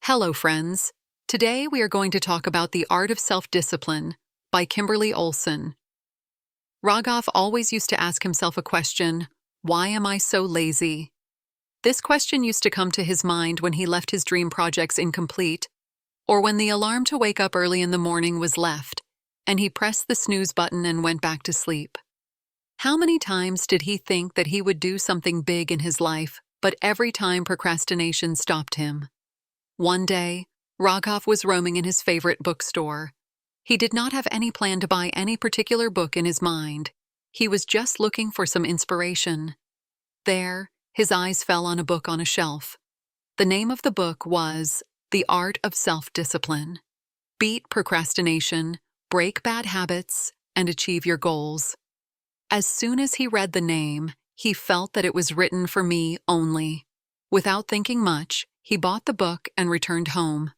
Hello, friends. Today we are going to talk about The Art of Self-Discipline by Kimberly Olson. Raghav always used to ask himself a question: why am I so lazy? This question used to come to his mind when he left his dream projects incomplete, or when the alarm to wake up early in the morning was left, and he pressed the snooze button and went back to sleep. How many times did he think that he would do something big in his life, but every time procrastination stopped him? One day, Raghav was roaming in his favorite bookstore. He did not have any plan to buy any particular book in his mind. He was just looking for some inspiration. There, his eyes fell on a book on a shelf. The name of the book was The Art of Self-Discipline. Beat procrastination, break bad habits, and achieve your goals. As soon as he read the name, he felt that it was written for me only. Without thinking much, he bought the book and returned home.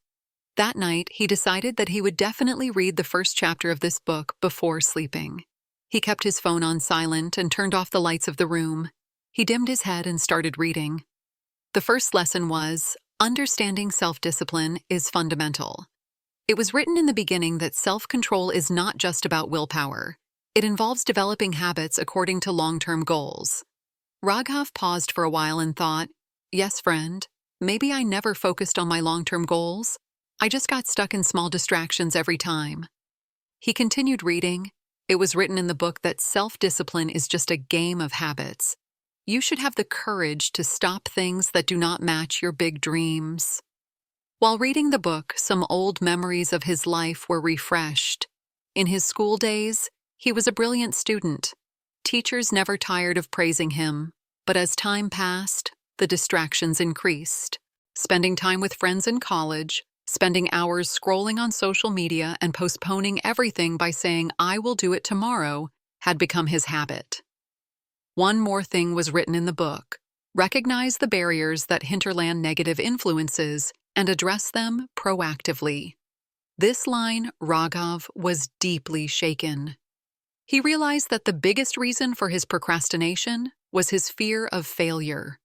That night, he decided that he would definitely read the first chapter of this book before sleeping. He kept his phone on silent and turned off the lights of the room. He dimmed his head and started reading. The first lesson was, understanding self-discipline is fundamental. It was written in the beginning that self-control is not just about willpower. It involves developing habits according to long-term goals. Raghav paused for a while and thought, yes, friend, maybe I never focused on my long-term goals. I just got stuck in small distractions every time. He continued reading. It was written in the book that self-discipline is just a game of habits. You should have the courage to stop things that do not match your big dreams. While reading the book, some old memories of his life were refreshed. In his school days, he was a brilliant student. Teachers never tired of praising him, but as time passed, the distractions increased. Spending time with friends in college, spending hours scrolling on social media and postponing everything by saying, I will do it tomorrow, had become his habit. One more thing was written in the book: recognize the barriers that hinterland negative influences and address them proactively. This line, Raghav was deeply shaken. He realized that the biggest reason for his procrastination was his fear of failure.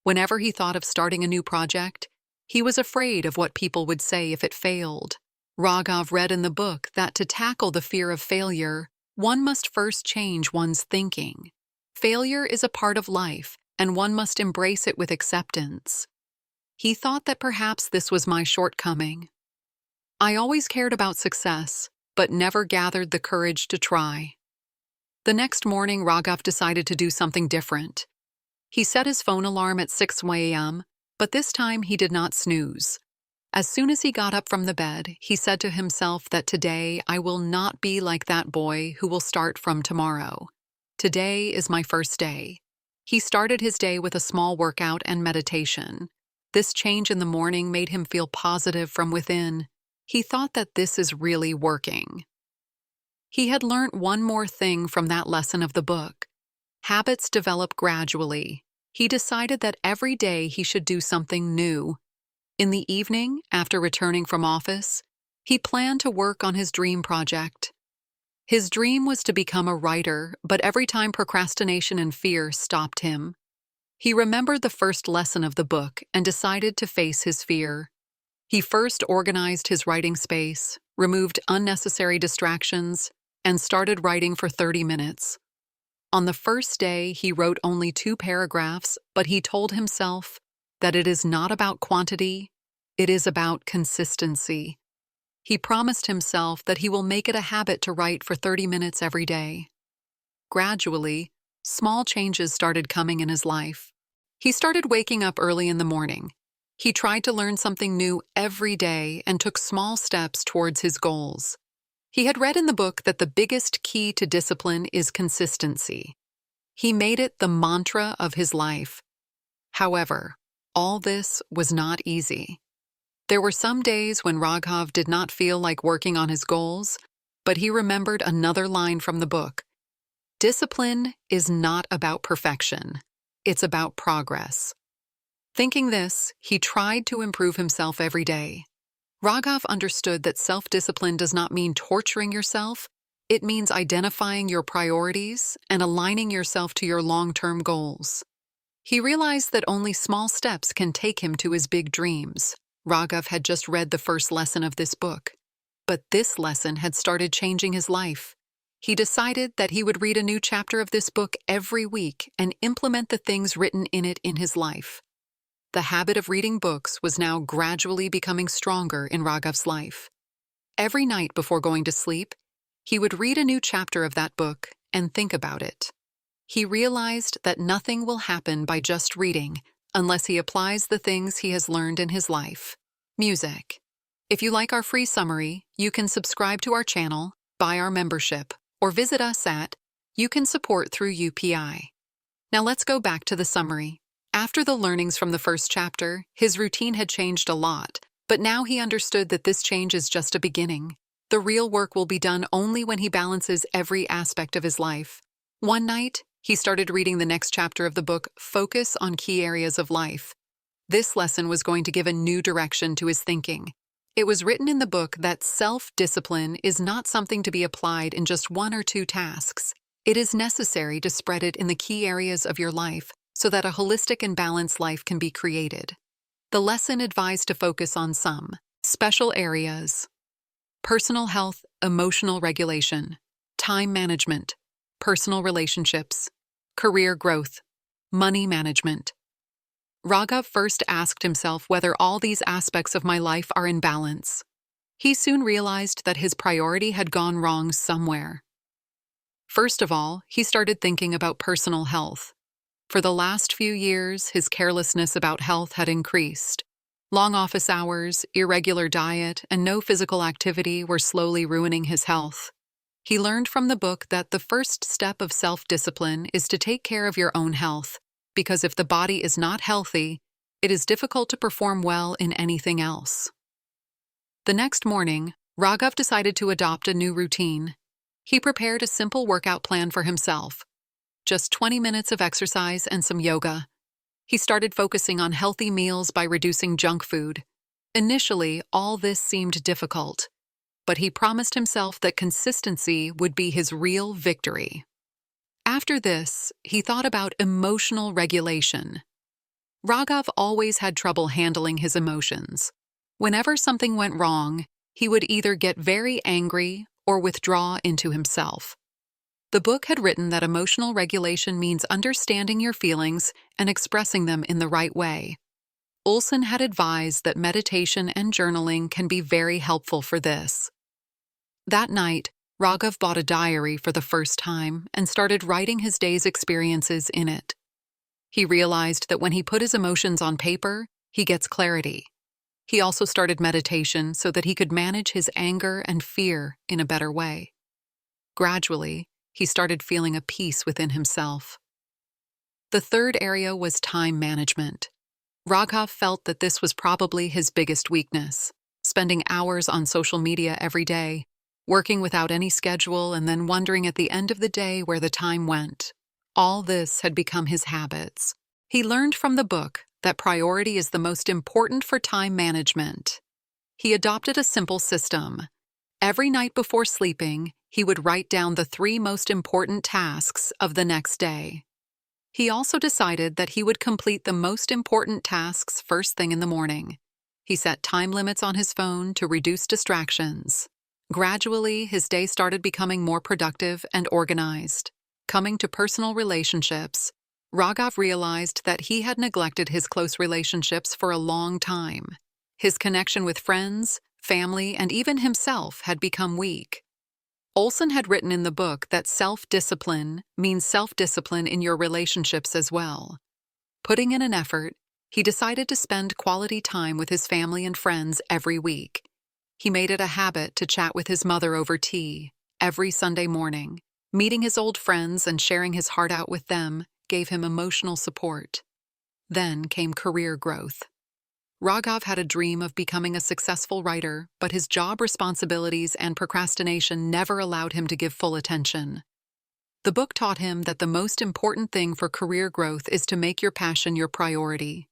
Whenever he thought of starting a new project, he was afraid of what people would say if it failed. Raghav read in the book that to tackle the fear of failure, one must first change one's thinking. Failure is a part of life, and one must embrace it with acceptance. He thought that perhaps this was my shortcoming. I always cared about success, but never gathered the courage to try. The next morning, Raghav decided to do something different. He set his phone alarm at 6 a.m., but this time he did not snooze. As soon as he got up from the bed, he said to himself that today I will not be like that boy who will start from tomorrow. Today is my first day. He started his day with a small workout and meditation. This change in the morning made him feel positive from within. He thought that this is really working. He had learned one more thing from that lesson of the book. Habits develop gradually. He decided that every day he should do something new. In the evening, after returning from office, he planned to work on his dream project. His dream was to become a writer, but every time procrastination and fear stopped him. He remembered the first lesson of the book and decided to face his fear. He first organized his writing space, removed unnecessary distractions, and started writing for 30 minutes. On the first day, he wrote only 2 paragraphs, but he told himself that it is not about quantity, it is about consistency. He promised himself that he will make it a habit to write for 30 minutes every day. Gradually, small changes started coming in his life. He started waking up early in the morning. He tried to learn something new every day and took small steps towards his goals. He had read in the book that the biggest key to discipline is consistency. He made it the mantra of his life. However, all this was not easy. There were some days when Raghav did not feel like working on his goals, but he remembered another line from the book. Discipline is not about perfection. It's about progress. Thinking this, he tried to improve himself every day. Raghav understood that self-discipline does not mean torturing yourself. It means identifying your priorities and aligning yourself to your long-term goals. He realized that only small steps can take him to his big dreams. Raghav had just read the first lesson of this book, but this lesson had started changing his life. He decided that he would read a new chapter of this book every week and implement the things written in it in his life. The habit of reading books was now gradually becoming stronger in Raghav's life. Every night before going to sleep, he would read a new chapter of that book and think about it. He realized that nothing will happen by just reading unless he applies the things he has learned in his life. Music. If you like our free summary, you can subscribe to our channel, buy our membership, or visit us at You Can Support through UPI. Now let's go back to the summary. After the learnings from the first chapter, his routine had changed a lot, but now he understood that this change is just a beginning. The real work will be done only when he balances every aspect of his life. One night, he started reading the next chapter of the book, Focus on Key Areas of Life. This lesson was going to give a new direction to his thinking. It was written in the book that self-discipline is not something to be applied in just one or two tasks. It is necessary to spread it in the key areas of your life so that a holistic and balanced life can be created. The lesson advised to focus on some special areas: personal health, emotional regulation, time management, personal relationships, career growth, money management. Raghav first asked himself whether all these aspects of my life are in balance. He soon realized that his priority had gone wrong somewhere. First of all, he started thinking about personal health. For the last few years, his carelessness about health had increased. Long office hours, irregular diet, and no physical activity were slowly ruining his health. He learned from the book that the first step of self-discipline is to take care of your own health, because if the body is not healthy, it is difficult to perform well in anything else. The next morning, Raghav decided to adopt a new routine. He prepared a simple workout plan for himself. Just 20 minutes of exercise and some yoga. He started focusing on healthy meals by reducing junk food. Initially, all this seemed difficult, but he promised himself that consistency would be his real victory. After this, he thought about emotional regulation. Raghav always had trouble handling his emotions. Whenever something went wrong, he would either get very angry or withdraw into himself. The book had written that emotional regulation means understanding your feelings and expressing them in the right way. Olson had advised that meditation and journaling can be very helpful for this. That night, Raghav bought a diary for the first time and started writing his day's experiences in it. He realized that when he put his emotions on paper, he gets clarity. He also started meditation so that he could manage his anger and fear in a better way. Gradually, he started feeling a peace within himself. The third area was time management. Raghav felt that this was probably his biggest weakness, spending hours on social media every day, working without any schedule and then wondering at the end of the day where the time went. All this had become his habits. He learned from the book that priority is the most important for time management. He adopted a simple system. Every night before sleeping, he would write down the 3 most important tasks of the next day. He also decided that he would complete the most important tasks first thing in the morning. He set time limits on his phone to reduce distractions. Gradually, his day started becoming more productive and organized. Coming to personal relationships, Raghav realized that he had neglected his close relationships for a long time. His connection with friends, family, and even himself had become weak. Olson had written in the book that self-discipline means self-discipline in your relationships as well. Putting in an effort, he decided to spend quality time with his family and friends every week. He made it a habit to chat with his mother over tea every Sunday morning. Meeting his old friends and sharing his heart out with them gave him emotional support. Then came career growth. Raghav had a dream of becoming a successful writer, but his job responsibilities and procrastination never allowed him to give full attention. The book taught him that the most important thing for career growth is to make your passion your priority.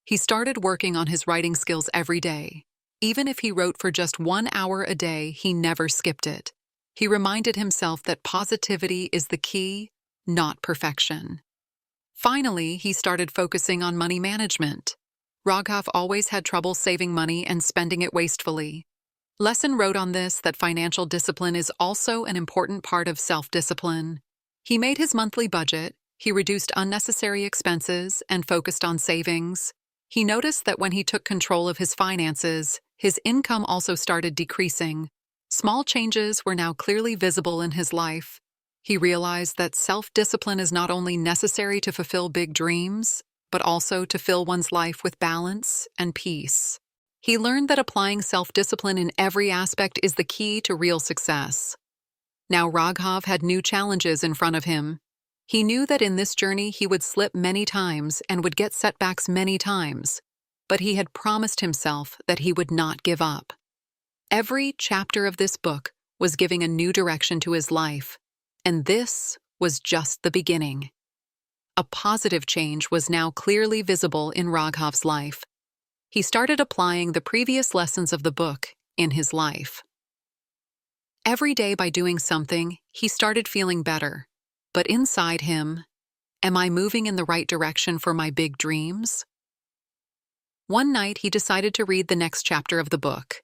He started working on his writing skills every day. Even if he wrote for just 1 hour a day, he never skipped it. He reminded himself that positivity is the key, not perfection. Finally, he started focusing on money management. Raghav always had trouble saving money and spending it wastefully. Lesson wrote on this that financial discipline is also an important part of self-discipline. He made his monthly budget, he reduced unnecessary expenses, and focused on savings. He noticed that when he took control of his finances, his income also started decreasing. Small changes were now clearly visible in his life. He realized that self-discipline is not only necessary to fulfill big dreams, but also to fill one's life with balance and peace. He learned that applying self-discipline in every aspect is the key to real success. Now Raghav had new challenges in front of him. He knew that in this journey he would slip many times and would get setbacks many times, but he had promised himself that he would not give up. Every chapter of this book was giving a new direction to his life, and this was just the beginning. A positive change was now clearly visible in Raghav's life. He started applying the previous lessons of the book in his life. Every day by doing something, he started feeling better. But inside him, am I moving in the right direction for my big dreams? One night he decided to read the next chapter of the book,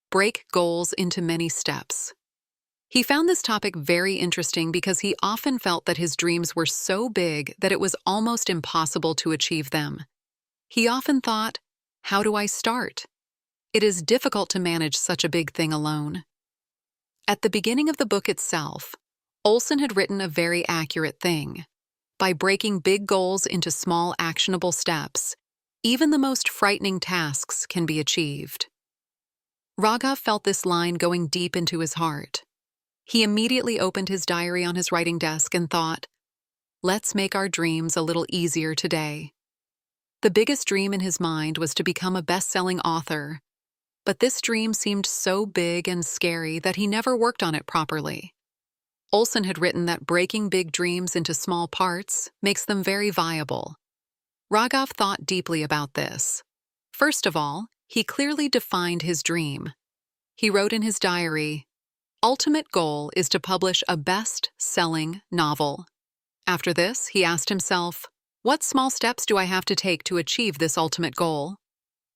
Break Goals into Many Steps. He found this topic very interesting because he often felt that his dreams were so big that it was almost impossible to achieve them. He often thought, how do I start? It is difficult to manage such a big thing alone. At the beginning of the book itself, Olson had written a very accurate thing. By breaking big goals into small actionable steps, even the most frightening tasks can be achieved. Raghav felt this line going deep into his heart. He immediately opened his diary on his writing desk and thought, let's make our dreams a little easier today. The biggest dream in his mind was to become a best-selling author, but this dream seemed so big and scary that he never worked on it properly. Olson had written that breaking big dreams into small parts makes them very viable. Raghav thought deeply about this. First of all, he clearly defined his dream. He wrote in his diary, "Ultimate goal is to publish a best-selling novel." After this, he asked himself, what small steps do I have to take to achieve this ultimate goal?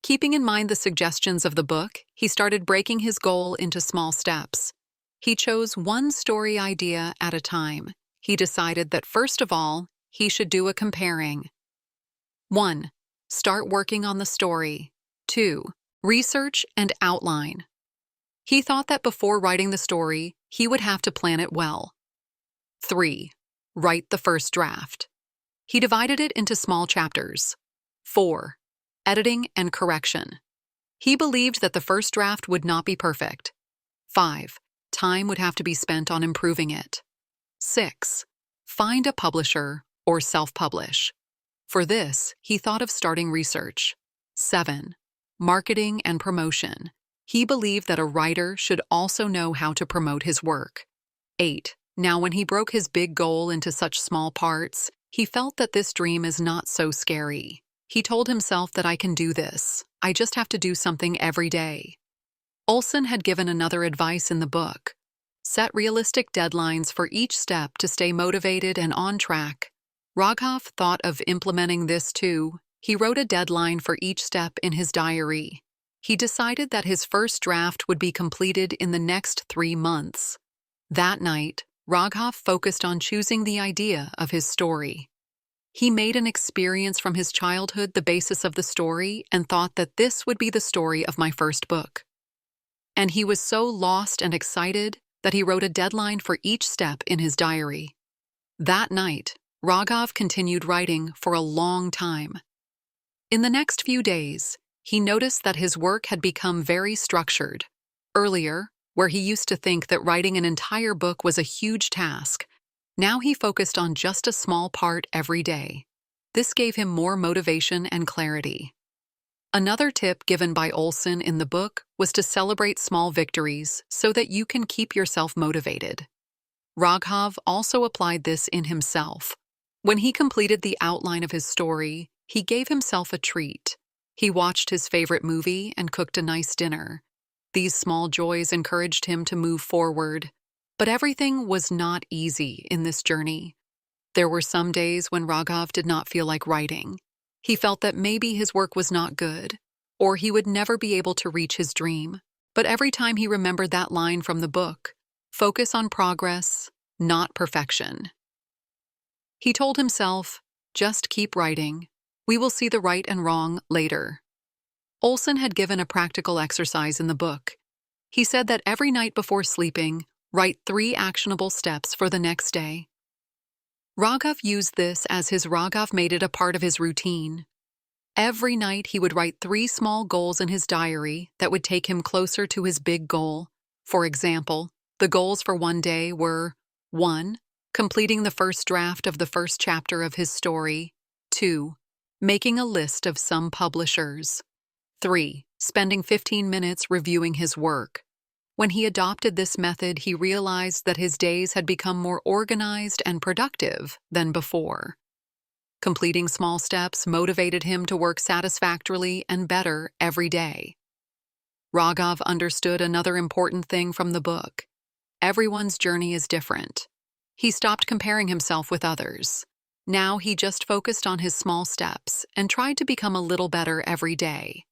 Keeping in mind the suggestions of the book, he started breaking his goal into small steps. He chose one story idea at a time. He decided that first of all, he should do a comparing. 1. Start working on the story. 2. Research and outline. He thought that before writing the story, he would have to plan it well. 3. Write the first draft. He divided it into small chapters. 4. Editing and correction. He believed that the first draft would not be perfect. 5. Time would have to be spent on improving it. 6. Find a publisher or self-publish. For this, he thought of starting research. 7. Marketing and promotion. He believed that a writer should also know how to promote his work. 8. Now, when he broke his big goal into such small parts, he felt that this dream is not so scary. He told himself that I can do this. I just have to do something every day. Olson had given another advice in the book. Set realistic deadlines for each step to stay motivated and on track. Raghav thought of implementing this too. He wrote a deadline for each step in his diary. He decided that his first draft would be completed in the next 3 months. That night, Raghav focused on choosing the idea of his story. He made an experience from his childhood the basis of the story and thought that this would be the story of my first book. And he was so lost and excited that he wrote a deadline for each step in his diary. That night, Raghav continued writing for a long time. In the next few days, he noticed that his work had become very structured. Earlier, where he used to think that writing an entire book was a huge task, now he focused on just a small part every day. This gave him more motivation and clarity. Another tip given by Olson in the book was to celebrate small victories so that you can keep yourself motivated. Raghav also applied this in himself. When he completed the outline of his story, he gave himself a treat. He watched his favorite movie and cooked a nice dinner. These small joys encouraged him to move forward. But everything was not easy in this journey. There were some days when Raghav did not feel like writing. He felt that maybe his work was not good, or he would never be able to reach his dream. But every time he remembered that line from the book, focus on progress, not perfection. He told himself, just keep writing. We will see the right and wrong later. Olson had given a practical exercise in the book. He said that every night before sleeping, write 3 actionable steps for the next day. Raghav used this as Raghav made it a part of his routine. Every night he would write 3 small goals in his diary that would take him closer to his big goal. For example, the goals for one day were 1. Completing the first draft of the first chapter of his story. 2. Making a list of some publishers. 3. Spending 15 minutes reviewing his work. When he adopted this method, he realized that his days had become more organized and productive than before. Completing small steps motivated him to work satisfactorily and better every day. Raghav understood another important thing from the book. Everyone's journey is different. He stopped comparing himself with others. Now he just focused on his small steps and tried to become a little better every day.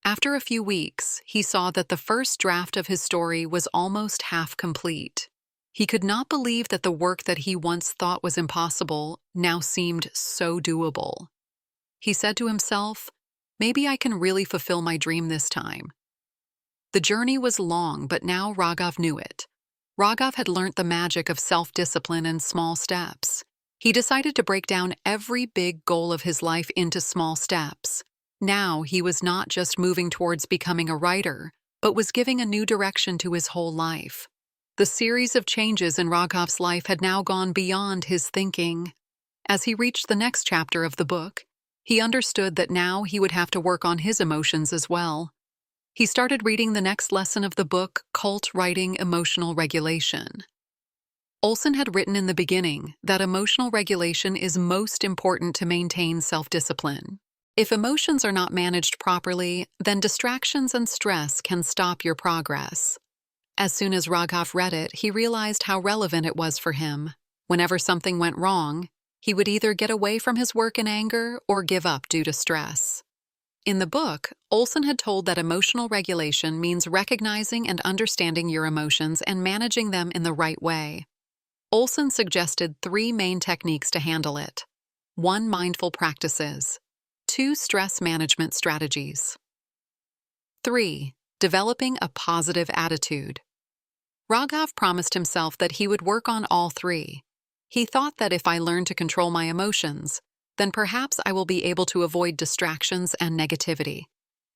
After a few weeks, he saw that the first draft of his story was almost half complete. He could not believe that the work that he once thought was impossible now seemed so doable. He said to himself, maybe I can really fulfill my dream this time. The journey was long, but now Raghav knew it. Raghav had learnt the magic of self-discipline and small steps. He decided to break down every big goal of his life into small steps. Now he was not just moving towards becoming a writer, but was giving a new direction to his whole life. The series of changes in Raghav's life had now gone beyond his thinking. As he reached the next chapter of the book, he understood that now he would have to work on his emotions as well. He started reading the next lesson of the book, Cult Writing Emotional Regulation. Olson had written in the beginning that emotional regulation is most important to maintain self-discipline. If emotions are not managed properly, then distractions and stress can stop your progress. As soon as Raghav read it, he realized how relevant it was for him. Whenever something went wrong, he would either get away from his work in anger or give up due to stress. In the book, Olson had told that emotional regulation means recognizing and understanding your emotions and managing them in the right way. Olson suggested 3 main techniques to handle it. 1. Mindful practices. 2. Stress management strategies. 3. Developing a positive attitude. Raghav promised himself that he would work on all 3. He thought that if I learn to control my emotions, then perhaps I will be able to avoid distractions and negativity.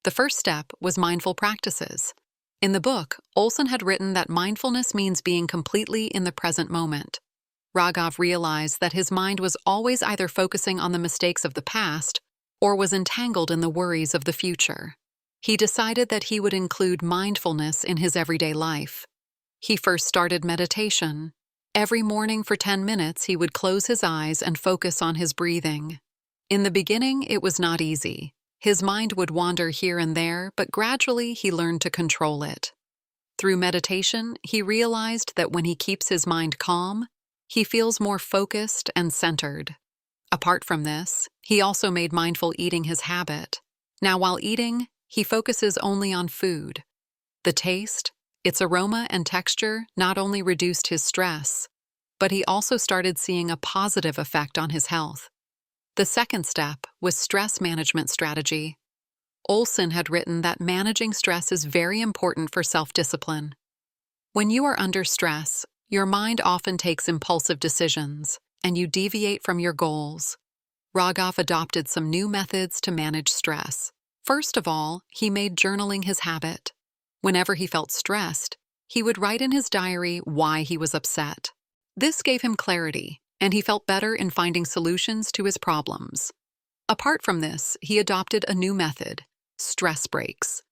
The first step was mindful practices. In the book, Olson had written that mindfulness means being completely in the present moment. Raghav realized that his mind was always either focusing on the mistakes of the past or was entangled in the worries of the future. He decided that he would include mindfulness in his everyday life. He first started meditation. Every morning for 10 minutes, he would close his eyes and focus on his breathing. In the beginning, it was not easy. His mind would wander here and there, but gradually he learned to control it. Through meditation, he realized that when he keeps his mind calm, he feels more focused and centered. Apart from this, he also made mindful eating his habit. Now, while eating, he focuses only on food. The taste, its aroma and texture not only reduced his stress, but he also started seeing a positive effect on his health. The second step was stress management strategy. Olson had written that managing stress is very important for self-discipline. When you are under stress, your mind often takes impulsive decisions, and you deviate from your goals. Raghav adopted some new methods to manage stress. First of all, he made journaling his habit. Whenever he felt stressed, he would write in his diary why he was upset. This gave him clarity, and he felt better in finding solutions to his problems. Apart from this, he adopted a new method, stress breaks.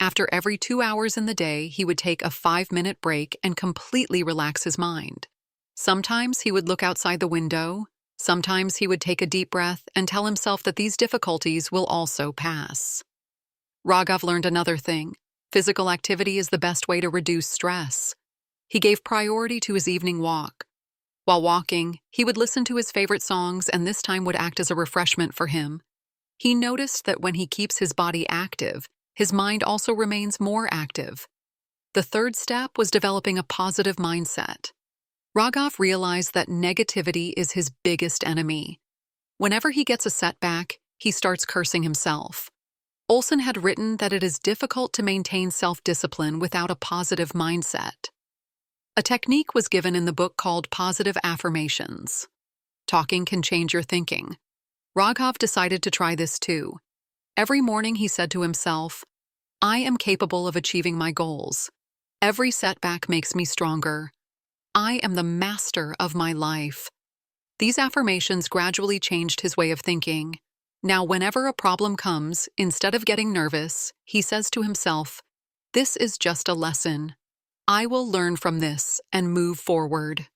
After every 2 hours in the day, he would take a 5-minute break and completely relax his mind. Sometimes he would look outside the window. Sometimes he would take a deep breath and tell himself that these difficulties will also pass. Raghav learned another thing. Physical activity is the best way to reduce stress. He gave priority to his evening walk. While walking, he would listen to his favorite songs, and this time would act as a refreshment for him. He noticed that when he keeps his body active, his mind also remains more active. The third step was developing a positive mindset. Rogoff realized that negativity is his biggest enemy. Whenever he gets a setback, he starts cursing himself. Olson had written that it is difficult to maintain self-discipline without a positive mindset. A technique was given in the book called positive affirmations. Talking can change your thinking. Rogoff decided to try this too. Every morning he said to himself, "I am capable of achieving my goals. Every setback makes me stronger. I am the master of my life." These affirmations gradually changed his way of thinking. Now, whenever a problem comes, instead of getting nervous, he says to himself, "This is just a lesson. I will learn from this and move forward."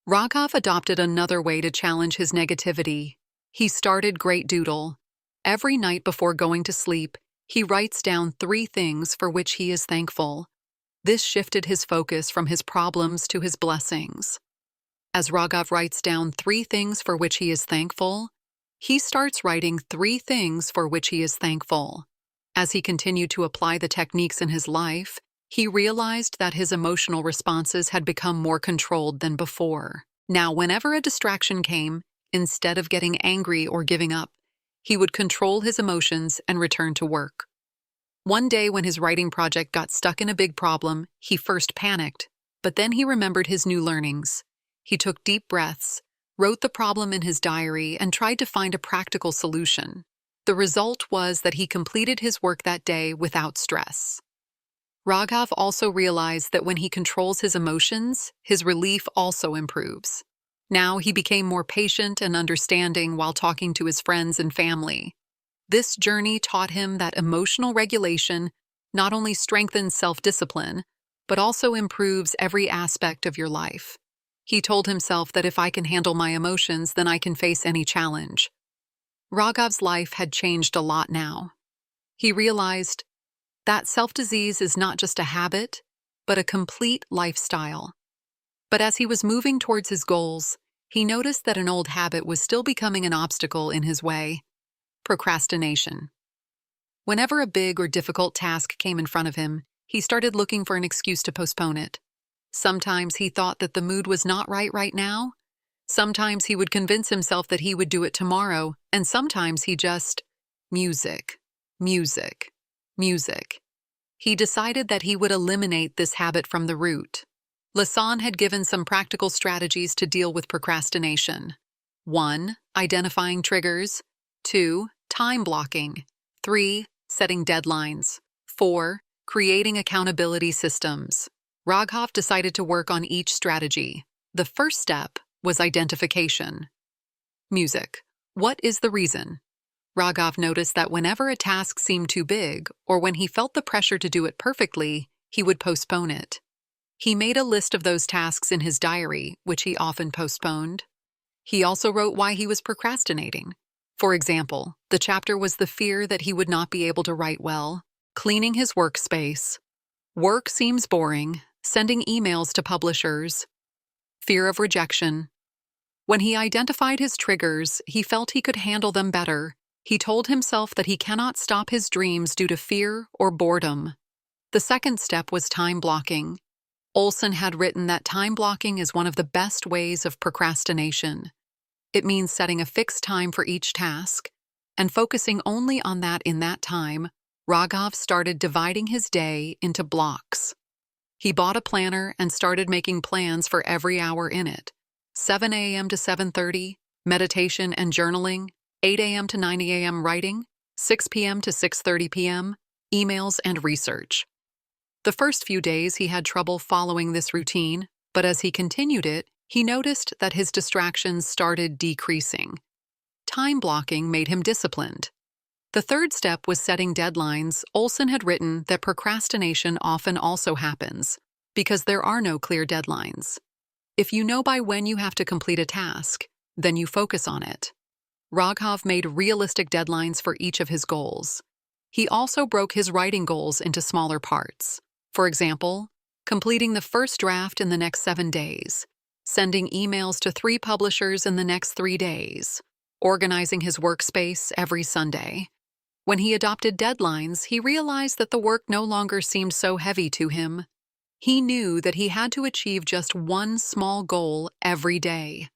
Rogoff adopted another way to challenge his negativity. He started Great Doodle. Every night before going to sleep, he writes down 3 things for which he is thankful. This shifted his focus from his problems to his blessings. As Rogoff writes down 3 things for which he is thankful, he starts writing 3 things for which he is thankful. As he continued to apply the techniques in his life, he realized that his emotional responses had become more controlled than before. Now, whenever a distraction came, instead of getting angry or giving up, he would control his emotions and return to work. One day when his writing project got stuck in a big problem, he first panicked, but then he remembered his new learnings. He took deep breaths, wrote the problem in his diary, and tried to find a practical solution. The result was that he completed his work that day without stress. Rogoff also realized that when he controls his emotions, his relief also improves. Now he became more patient and understanding while talking to his friends and family. This journey taught him that emotional regulation not only strengthens self-discipline, but also improves every aspect of your life. He told himself that if I can handle my emotions, then I can face any challenge. Rogoff's life had changed a lot now. He realized that self-disease is not just a habit, but a complete lifestyle. But as he was moving towards his goals, he noticed that an old habit was still becoming an obstacle in his way: procrastination. Whenever a big or difficult task came in front of him, he started looking for an excuse to postpone it. Sometimes he thought that the mood was not right now. Sometimes he would convince himself that he would do it tomorrow, and sometimes he just music. He decided that he would eliminate this habit from the root. Lasson had given some practical strategies to deal with procrastination. 1. Identifying triggers. 2. Time blocking. 3. Setting deadlines. 4. Creating accountability systems. Rogoff decided to work on each strategy. The first step was identification. Music. What is the reason? Rogoff noticed that whenever a task seemed too big, or when he felt the pressure to do it perfectly, he would postpone it. He made a list of those tasks in his diary, which he often postponed. He also wrote why he was procrastinating. For example, the chapter was the fear that he would not be able to write well, cleaning his workspace, work seems boring, sending emails to publishers, fear of rejection. When he identified his triggers, he felt he could handle them better. He told himself that he cannot stop his dreams due to fear or boredom. The second step was time blocking. Olson had written that time blocking is one of the best ways of procrastination. It means setting a fixed time for each task and focusing only on that in that time. Rogoff started dividing his day into blocks. He bought a planner and started making plans for every hour in it. 7 a.m. to 7:30, meditation and journaling. 8 a.m. to 9 a.m. writing. 6 p.m. to 6:30 p.m., emails and research. The first few days he had trouble following this routine, but as he continued it, he noticed that his distractions started decreasing. Time blocking made him disciplined. The third step was setting deadlines. Olson had written that procrastination often also happens because there are no clear deadlines. If you know by when you have to complete a task, then you focus on it. Rogoff made realistic deadlines for each of his goals. He also broke his writing goals into smaller parts. For example, completing the first draft in the next 7 days, sending emails to 3 publishers in the next 3 days, organizing his workspace every Sunday. When he adopted deadlines, he realized that the work no longer seemed so heavy to him. He knew that he had to achieve just one small goal every day.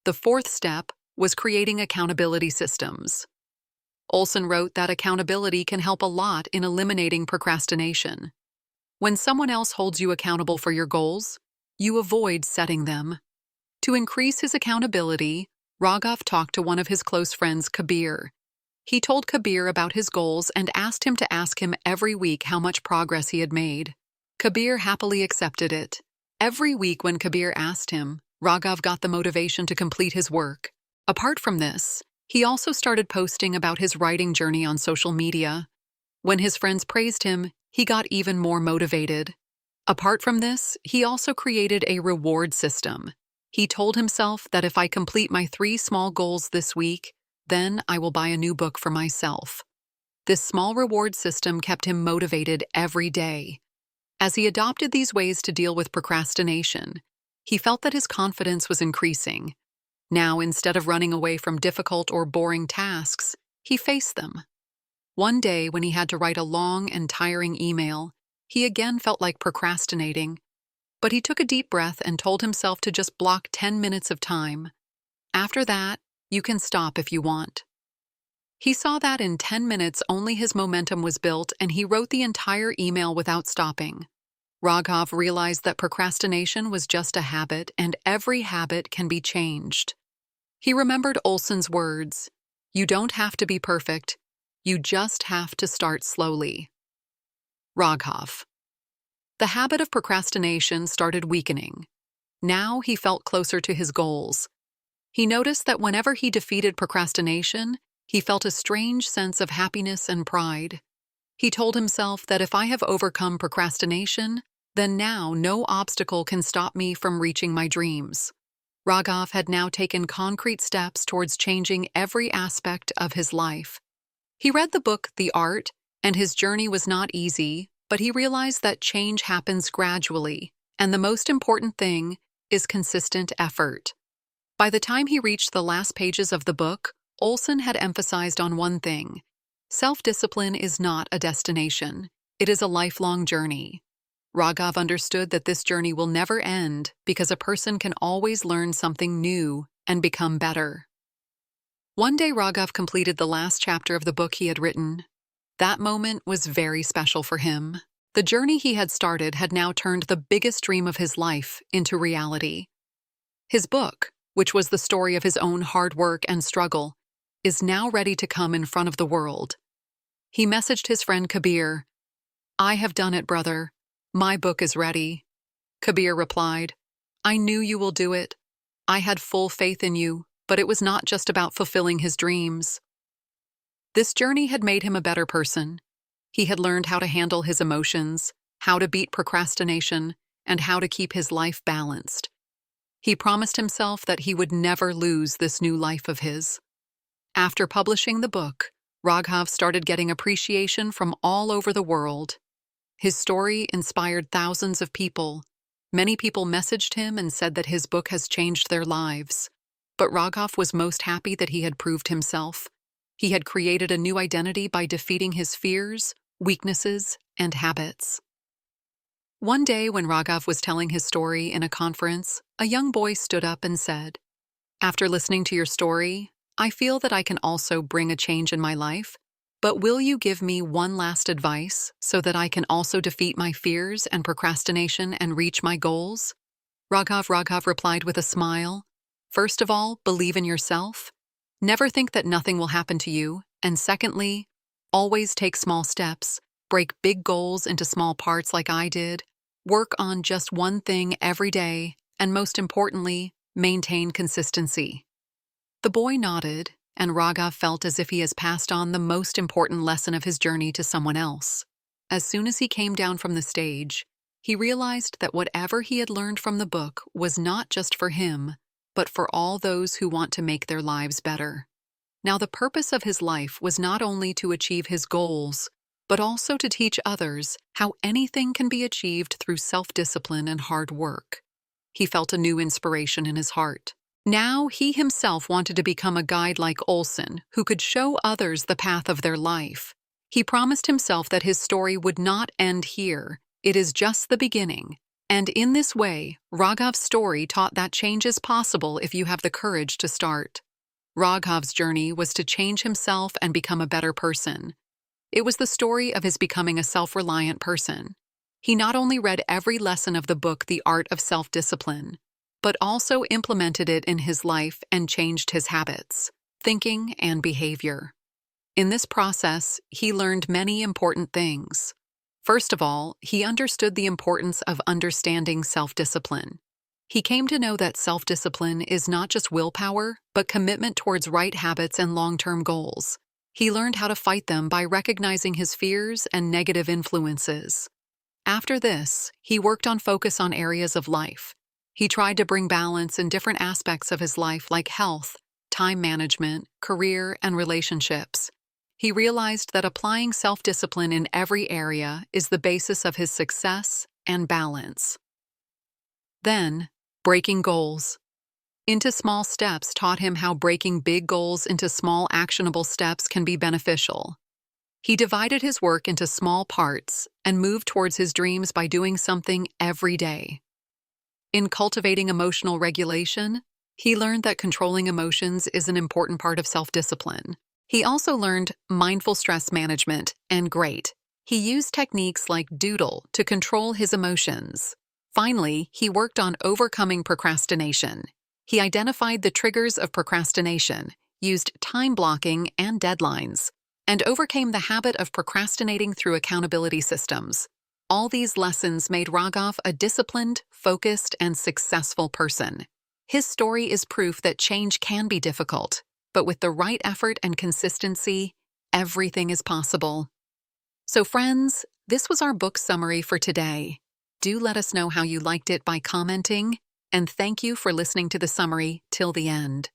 The fourth step was creating accountability systems. Olson wrote that accountability can help a lot in eliminating procrastination. When someone else holds you accountable for your goals, you avoid setting them. To increase his accountability, Raghav talked to one of his close friends, Kabir. He told Kabir about his goals and asked him to ask him every week how much progress he had made. Kabir happily accepted it. Every week when Kabir asked him, Raghav got the motivation to complete his work. Apart from this, he also started posting about his writing journey on social media. When his friends praised him, he got even more motivated. Apart from this, he also created a reward system. He told himself that if I complete my 3 small goals this week, then I will buy a new book for myself. This small reward system kept him motivated every day. As he adopted these ways to deal with procrastination, he felt that his confidence was increasing. Now, instead of running away from difficult or boring tasks, he faced them. One day, when he had to write a long and tiring email, he again felt like procrastinating, but he took a deep breath and told himself to just block 10 minutes of time. After that, you can stop if you want. He saw that in 10 minutes only his momentum was built, and he wrote the entire email without stopping. Raghav realized that procrastination was just a habit, and every habit can be changed. He remembered Olson's words, "You don't have to be perfect, you just have to start slowly." Raghav. The habit of procrastination started weakening. Now he felt closer to his goals. He noticed that whenever he defeated procrastination, he felt a strange sense of happiness and pride. He told himself that if I have overcome procrastination, then now no obstacle can stop me from reaching my dreams. Raghav had now taken concrete steps towards changing every aspect of his life. He read the book The Art, and his journey was not easy, but he realized that change happens gradually, and the most important thing is consistent effort. By the time he reached the last pages of the book, Olson had emphasized on one thing: self-discipline is not a destination, it is a lifelong journey. Raghav understood that this journey will never end because a person can always learn something new and become better. One day Raghav completed the last chapter of the book he had written. That moment was very special for him. The journey he had started had now turned the biggest dream of his life into reality. His book, which was the story of his own hard work and struggle, is now ready to come in front of the world. He messaged his friend Kabir, "I have done it, brother. My book is ready." Kabir replied, "I knew you will do it. I had full faith in you, but it was not just about fulfilling his dreams." This journey had made him a better person. He had learned how to handle his emotions, how to beat procrastination, and how to keep his life balanced. He promised himself that he would never lose this new life of his. After publishing the book, Raghav started getting appreciation from all over the world. His story inspired thousands of people. Many people messaged him and said that his book has changed their lives. But Raghav was most happy that he had proved himself. He had created a new identity by defeating his fears, weaknesses, and habits. One day when Raghav was telling his story in a conference, a young boy stood up and said, "After listening to your story, I feel that I can also bring a change in my life, but will you give me one last advice so that I can also defeat my fears and procrastination and reach my goals?" Raghav replied with a smile, "First of all, believe in yourself. Never think that nothing will happen to you. And secondly, always take small steps, break big goals into small parts like I did, work on just one thing every day, and most importantly, maintain consistency." The boy nodded, and Raghav felt as if he has passed on the most important lesson of his journey to someone else. As soon as he came down from the stage, he realized that whatever he had learned from the book was not just for him, but for all those who want to make their lives better. Now, the purpose of his life was not only to achieve his goals, but also to teach others how anything can be achieved through self-discipline and hard work. He felt a new inspiration in his heart. Now he himself wanted to become a guide like Olson, who could show others the path of their life. He promised himself that his story would not end here. It is just the beginning. And in this way, Raghav's story taught that change is possible if you have the courage to start. Raghav's journey was to change himself and become a better person. It was the story of his becoming a self-reliant person. He not only read every lesson of the book The Art of Self-Discipline, but also implemented it in his life and changed his habits, thinking, and behavior. In this process, he learned many important things. First of all, he understood the importance of understanding self-discipline. He came to know that self-discipline is not just willpower, but commitment towards right habits and long-term goals. He learned how to fight them by recognizing his fears and negative influences. After this, he worked on focus on areas of life. He tried to bring balance in different aspects of his life like health, time management, career, and relationships. He realized that applying self-discipline in every area is the basis of his success and balance. Then, breaking goals into small steps taught him how breaking big goals into small actionable steps can be beneficial. He divided his work into small parts and moved towards his dreams by doing something every day. In cultivating emotional regulation, he learned that controlling emotions is an important part of self-discipline. He also learned mindful stress management, and great. He used techniques like doodle to control his emotions. Finally, he worked on overcoming procrastination. He identified the triggers of procrastination, used time blocking and deadlines, and overcame the habit of procrastinating through accountability systems. All these lessons made Raghav a disciplined, focused, and successful person. His story is proof that change can be difficult, but with the right effort and consistency, everything is possible. So friends, this was our book summary for today. Do let us know how you liked it by commenting, and thank you for listening to the summary till the end.